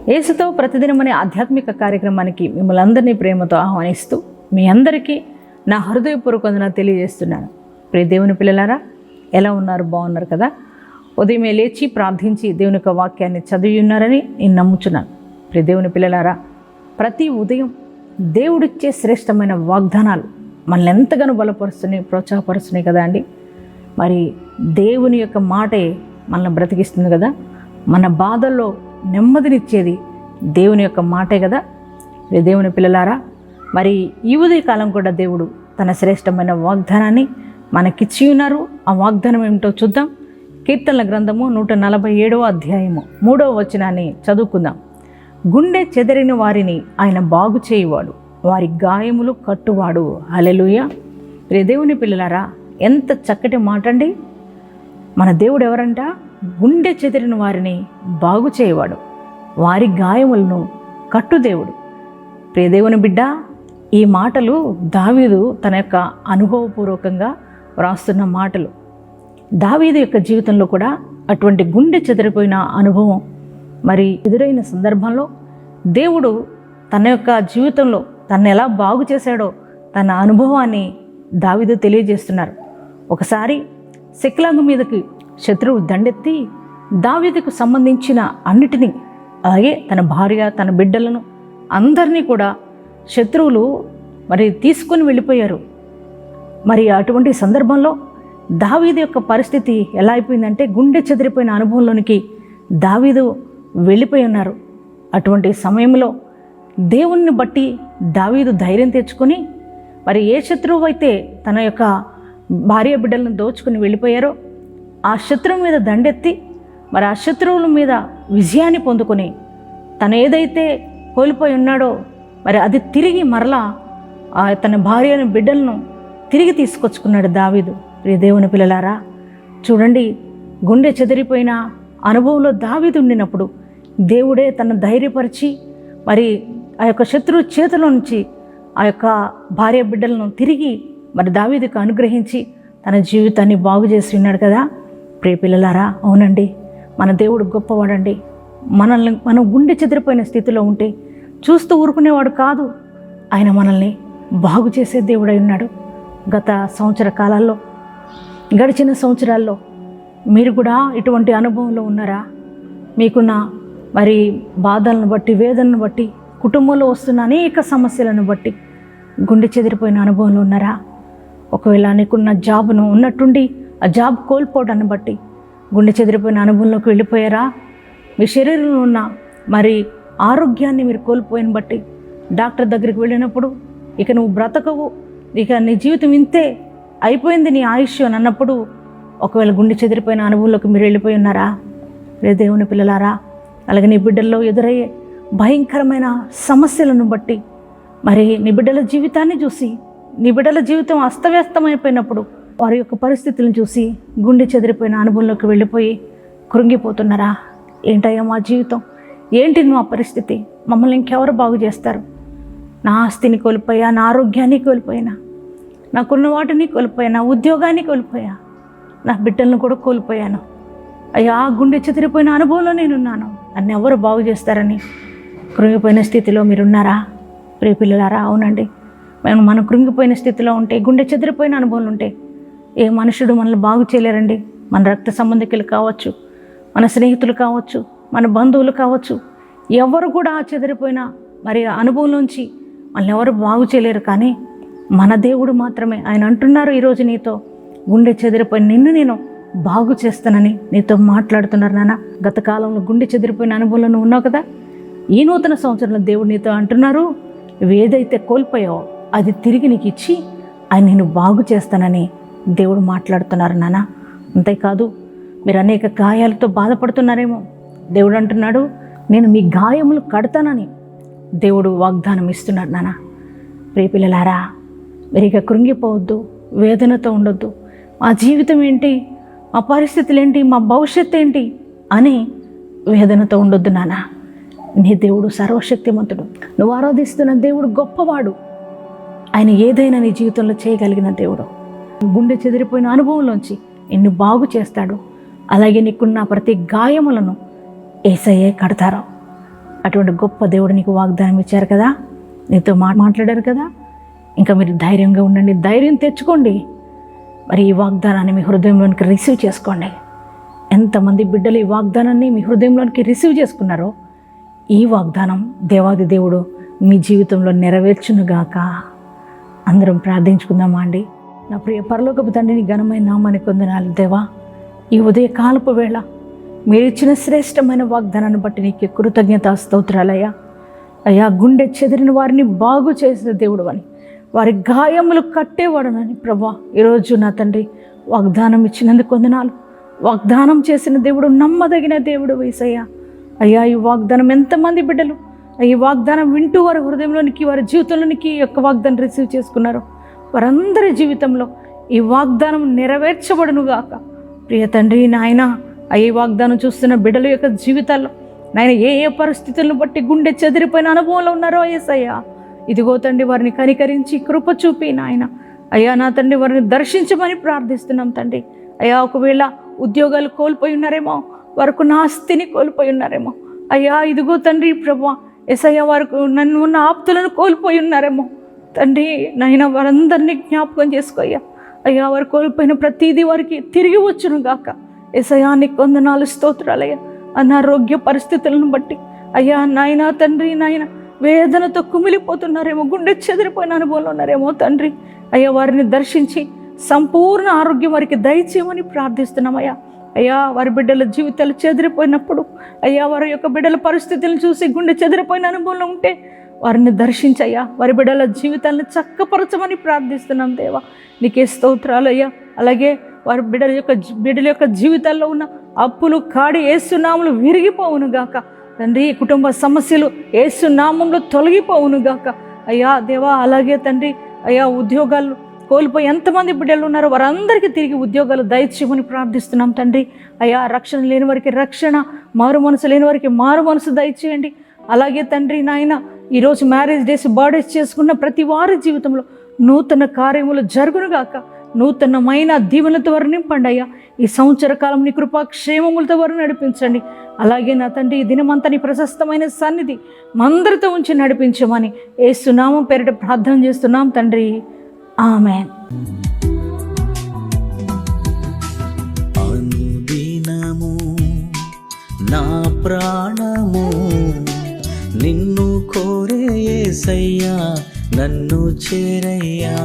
యేసుతో ప్రతిదినం అనే ఆధ్యాత్మిక కార్యక్రమానికి మిమ్మల్ని అందరినీ ప్రేమతో ఆహ్వానిస్తూ మీ అందరికీ నా హృదయపూర్వక వందనాలు తెలియజేస్తున్నాను. ప్రియ దేవుని పిల్లలారా, ఎలా ఉన్నారు? బాగున్నారు కదా? ఉదయమే లేచి ప్రార్థించి దేవుని యొక్క వాక్యాన్ని చదివి ఉన్నారని నేను నమ్ముచున్నాను. ప్రియ దేవుని పిల్లలారా, ప్రతి ఉదయం దేవుడిచ్చే శ్రేష్టమైన వాగ్దానాలు మనల్ని ఎంతగానో బలపరుస్తున్నాయి, ప్రోత్సాహపరుస్తున్నాయి కదా అండి. మరి దేవుని యొక్క మాటే మనల్ని బ్రతికిస్తుంది కదా. మన బాధల్లో నెమ్మదినిచ్చేది దేవుని యొక్క మాటే కదా. దేవుని పిల్లలారా, మరి ఈ ఉదయకాలం కూడా దేవుడు తన శ్రేష్టమైన వాగ్దానాన్ని మనకిచ్చి ఉన్నారు. ఆ వాగ్దానం ఏమిటో చూద్దాం. కీర్తనల గ్రంథము 147వ అధ్యాయము 3వ వచనాన్ని చదువుకుందాం. గుండె చెదరిన వారిని ఆయన బాగు చేయువాడు, వారి గాయములు కట్టువాడు. హల్లెలూయా. దేవుని పిల్లలారా, ఎంత చక్కటి మాట అండి. మన దేవుడు ఎవరంట? గుండె చెదిరిన వారిని బాగు చేయవాడు, వారి గాయములను కట్టు దేవుడు. ప్రియదేవుని బిడ్డ, ఈ మాటలు దావీదు తన యొక్క అనుభవపూర్వకంగా వ్రాస్తున్న మాటలు. దావీదు యొక్క జీవితంలో కూడా అటువంటి గుండె చెదిరిపోయిన అనుభవం మరి ఎదురైన సందర్భంలో దేవుడు తన యొక్క జీవితంలో తను ఎలా బాగు చేశాడో తన అనుభవాన్ని దావీదు తెలియజేస్తున్నారు. ఒకసారి సిక్లగు మీదకి శత్రువు దండెత్తి దావీదుకు సంబంధించిన అన్నిటినీ, అలాగే తన భార్య, తన బిడ్డలను అందరినీ కూడా శత్రువులు మరి తీసుకొని వెళ్ళిపోయారు. మరి అటువంటి సందర్భంలో దావీదు యొక్క పరిస్థితి ఎలా అయిపోయిందంటే, గుండె చెదిరిపోయిన అనుభవంలోనికి దావీదు వెళ్ళిపోయి ఉన్నారు. అటువంటి సమయంలో దేవుణ్ణి బట్టి దావీదు ధైర్యం తెచ్చుకొని, మరి ఏ శత్రువు అయితే తన యొక్క భార్య బిడ్డలను దోచుకుని వెళ్ళిపోయారో ఆ శత్రువు మీద దండెత్తి మరి ఆ శత్రువుల మీద విజయాన్ని పొందుకొని తను ఏదైతే కోల్పోయి ఉన్నాడో మరి అది తిరిగి మరలా తన భార్యను బిడ్డలను తిరిగి తీసుకొచ్చుకున్నాడు దావీదు. ప్రియ దేవుని పిల్లలారా, చూడండి, గుండె చెదిరిపోయిన అనుభవంలో దావీదు ఉండినప్పుడు దేవుడే తన ధైర్యపరిచి మరి ఆ యొక్క శత్రువు చేతిలో నుంచి ఆ యొక్క భార్య బిడ్డలను తిరిగి మరి దావీదుకు అనుగ్రహించి తన జీవితాన్ని బాగు చేసి ఉన్నాడు కదా. ప్రియ పిల్లలారా, అవునండి, మన దేవుడు గొప్పవాడండి. మనం గుండె చెదిరిపోయిన స్థితిలో ఉంటే చూస్తూ ఊరుకునేవాడు కాదు. ఆయన మనల్ని బాగు చేసే దేవుడై ఉన్నాడు. గత సంవత్సర కాలాల్లో, గడిచిన సంవత్సరాల్లో మీరు కూడా ఇటువంటి అనుభవంలో ఉన్నారా? మీకున్న మరి బాధలను బట్టి, వేదనను బట్టి, కుటుంబంలో వస్తున్న అనేక సమస్యలను బట్టి గుండె చెదిరిపోయిన అనుభవంలో ఉన్నారా? ఒకవేళ నీకున్న జాబ్ను ఉన్నట్టుండి ఆ జాబ్ కోల్పోవడాన్ని బట్టి గుండె చెదిరిపోయిన అనుభవంలోకి వెళ్ళిపోయారా? మీ శరీరంలో ఉన్న మరి ఆరోగ్యాన్ని మీరు కోల్పోయిన బట్టి డాక్టర్ దగ్గరికి వెళ్ళినప్పుడు ఇక నువ్వు బ్రతకవు, ఇక నీ జీవితం ఇంతే అయిపోయింది నీ ఆయుష్ అని అన్నప్పుడు ఒకవేళ గుండె చెదిరిపోయిన అనుభవంలోకి మీరు వెళ్ళిపోయి ఉన్నారా? దేవుని పిల్లలారా, అలాగే నీ బిడ్డల్లో ఎదురయ్యే భయంకరమైన సమస్యలను బట్టి మరి నీ బిడ్డల జీవితాన్ని చూసి, నీ బిడ్డల జీవితం అస్తవ్యస్తమైపోయినప్పుడు వారి యొక్క పరిస్థితులను చూసి గుండె చెదిరిపోయిన అనుభవంలోకి వెళ్ళిపోయి కృంగిపోతున్నారా? ఏంటయ్యా మా జీవితం, ఏంటి మా పరిస్థితి, మమ్మల్ని ఇంకెవరు బాగు చేస్తారు? నా ఆస్తిని కోల్పోయా, నా ఆరోగ్యాన్ని కోల్పోయినా, నాకున్న వాటిని కోల్పోయినా, ఉద్యోగాన్ని కోల్పోయా, నా బిడ్డలను కూడా కోల్పోయాను. అయ్యా, గుండె చెదిరిపోయిన అనుభవంలో నేనున్నాను, నన్ను ఎవరు బాగు చేస్తారని కృంగిపోయిన స్థితిలో మీరున్నారా? ప్రియ పిల్లలారా, అవునండి, మనం కృంగిపోయిన స్థితిలో ఉంటే, గుండె చెదిరిపోయిన అనుభవాలు ఉంటే ఏ మనుషుడు మనల్ని బాగు చేయలేరండి. మన రక్త సంబంధికులు కావచ్చు, మన స్నేహితులు కావచ్చు, మన బంధువులు కావచ్చు, ఎవరు కూడా చెదిరిపోయిన మరి అనుభవంలోంచి మనల్ని ఎవరు బాగు చేయలేరు. కానీ మన దేవుడు మాత్రమే. ఆయన అంటున్నారు ఈరోజు నీతో, గుండె చెదిరిపోయిన నిన్ను నేను బాగు చేస్తానని నీతో మాట్లాడుతున్నారు నాన్న. గత కాలంలో గుండె చెదిరిపోయిన అనుభవంలో నువ్వు ఉన్నావు కదా. ఈ నూతన సంవత్సరంలో దేవుడు నీతో అంటున్నారు, నువ్వు ఏదైతే కోల్పోయావో అది తిరిగి నీకు ఇచ్చి ఆయన నేను బాగు చేస్తానని దేవుడు మాట్లాడుతున్నారు నాన్న. అంతేకాదు, మీరు అనేక గాయాలతో బాధపడుతున్నారేమో. దేవుడు అంటున్నాడు, నేను మీ గాయములు కడతానని దేవుడు వాగ్దానం ఇస్తున్నాడు నాన్న. ప్రియ పిల్లలారా, మీరు ఇక కృంగిపోవద్దు, వేదనతో ఉండొద్దు. మా జీవితం ఏంటి, మా పరిస్థితులు ఏంటి, మా భవిష్యత్తు ఏంటి అని వేదనతో ఉండొద్దు నాన్న. నీ దేవుడు సర్వశక్తిమంతుడు. నువ్వు ఆరాధిస్తున్న దేవుడు గొప్పవాడు. ఆయన ఏదైనా నీ జీవితంలో చేయగలిగిన దేవుడు. గుండె చెదిరిపోయిన అనుభవంలోంచి నిన్ను బాగు చేస్తాడు. అలాగే నీకున్న ప్రతి గాయములను యేసయ్యే కడతారు. అటువంటి గొప్ప దేవుడు నీకు వాగ్దానం ఇచ్చారు కదా, నీతో మాట్లాడారు కదా. ఇంకా మీరు ధైర్యంగా ఉండండి, ధైర్యం తెచ్చుకోండి. మరి ఈ వాగ్దానాన్ని మీ హృదయంలోనికి రిసీవ్ చేసుకోండి. ఎంతమంది బిడ్డలు ఈ వాగ్దానాన్ని మీ హృదయంలోనికి రిసీవ్ చేసుకున్నారో ఈ వాగ్దానం దేవాది దేవుడు మీ జీవితంలో నెరవేర్చునుగాక. అందరం ప్రార్థించుకుందామా అండి. నా ప్రియ పరలోకపు తండ్రిని ఘనమైన నామానికి వందనాలు దేవా. ఈ ఉదయకాలపు వేళ మీరు ఇచ్చిన శ్రేష్టమైన వాగ్దానాన్ని బట్టి నీకు కృతజ్ఞతా స్తోత్రాలయ్యా. అయ్యా, గుండె చెదిరిన వారిని బాగు చేసే దేవుడు అని, వారి గాయములు కట్టేవాడనని ప్రభా, ఈరోజు నా తండ్రి వాగ్దానం ఇచ్చినందుకు వందనాలు. వాగ్దానం చేసిన దేవుడు నమ్మదగిన దేవుడు యేసయ్యా. అయ్యా, ఈ వాగ్దానం ఎంతమంది బిడ్డలు ఈ వాగ్దానం వింటూ వారి హృదయంలోనికి, వారి జీవితంలోనికి ఈ యొక్క వాగ్దానం రిసీవ్ చేసుకున్నారో వారందరి జీవితంలో ఈ వాగ్దానం నెరవేర్చబడునుగాక. ప్రియ తండ్రి నాయన, ఈ వాగ్దానం చూస్తున్న బిడ్డల యొక్క జీవితాల్లో నాయన ఏ ఏ పరిస్థితులను బట్టి గుండె చెదిరిపోయిన అనుభవంలో ఉన్నారో యేసయ్యా, ఇదిగో తండ్రి వారిని కనికరించి కృప చూపి నాయన అయ్యా నా తండ్రి వారిని దర్శించమని ప్రార్థిస్తున్నాం తండ్రి. అయ్యా, ఒకవేళ ఉద్యోగాలు కోల్పోయి ఉన్నారేమో, వారికి ఆస్తిని కోల్పోయి ఉన్నారేమో అయ్యా, ఇదిగో తండ్రి ప్రభా యేసయ్యా, వారికి నన్ను ఉన్న ఆప్తులను కోల్పోయి ఉన్నారేమో తండ్రి నాయన, వారందరినీ జ్ఞాపకం చేసుకోయ్యా. అయ్యా, వారు కోల్పోయిన ప్రతిదీ వారికి తిరిగి వచ్చును గాక. యేసయ్యా, నీకు వందనాలు స్తోత్రాలయ్యా. అనారోగ్య పరిస్థితులను బట్టి అయ్యా నాయన తండ్రి నాయన వేదనతో కుమిలిపోతున్నారేమో, గుండె చెదిరిపోయిన అనుభవంలో ఉన్నారేమో తండ్రి. అయ్యా, వారిని దర్శించి సంపూర్ణ ఆరోగ్యం వారికి దయచేయమని ప్రార్థిస్తున్నామయ్యా. అయ్యా, వారి బిడ్డల జీవితాలు చెదిరిపోయినప్పుడు అయ్యా, వారి యొక్క బిడ్డల పరిస్థితులను చూసి గుండె చెదిరిపోయిన అనుభవంలో ఉంటే వారిని దర్శించయ్యా, వారి బిడ్డల జీవితాలను చక్కపరచమని ప్రార్థిస్తున్నాం దేవా. నీకే స్తోత్రాలు అయ్యా. అలాగే వారి బిడ్డల యొక్క జీవితాల్లో ఉన్న అప్పులు కాడి యేసు నామములో విరిగిపోవునుగాక తండ్రి. కుటుంబ సమస్యలు యేసు నామములో తొలగిపోవునుగాక అయ్యా దేవా. అలాగే తండ్రి అయ్యా, ఉద్యోగాలు కోల్పోయి ఎంతమంది బిడ్డలు ఉన్నారో వారందరికీ తిరిగి ఉద్యోగాలు దయచేయమని ప్రార్థిస్తున్నాం తండ్రి. అయ్యా, రక్షణ లేని వారికి రక్షణ, మారు మనసు లేని వారికి మారు మనసు దయచేయండి. అలాగే తండ్రి నాయన, ఈరోజు మ్యారేజ్ డేస్, బర్త్డేస్ చేసుకున్న ప్రతి వారి జీవితంలో నూతన కార్యములు జరుగునుగాక. నూతనమైన దీవెనలతో వారు నింపండి అయ్యా. ఈ సంవత్సర కాలం నీ కృపా క్షేమములతో వారు నడిపించండి. అలాగే నా తండ్రి, ఈ దినమంతా నీ ప్రశస్తమైన సన్నిధి మందరితో ఉంచి నడిపించమని యేసు నామం పేరిట ప్రార్థన చేస్తున్నాం తండ్రి. ఆమేన్. అనుదినము నా ప్రాణము నిన్ను కోరే యేసయ్యా, నన్ను చేరయ్యా.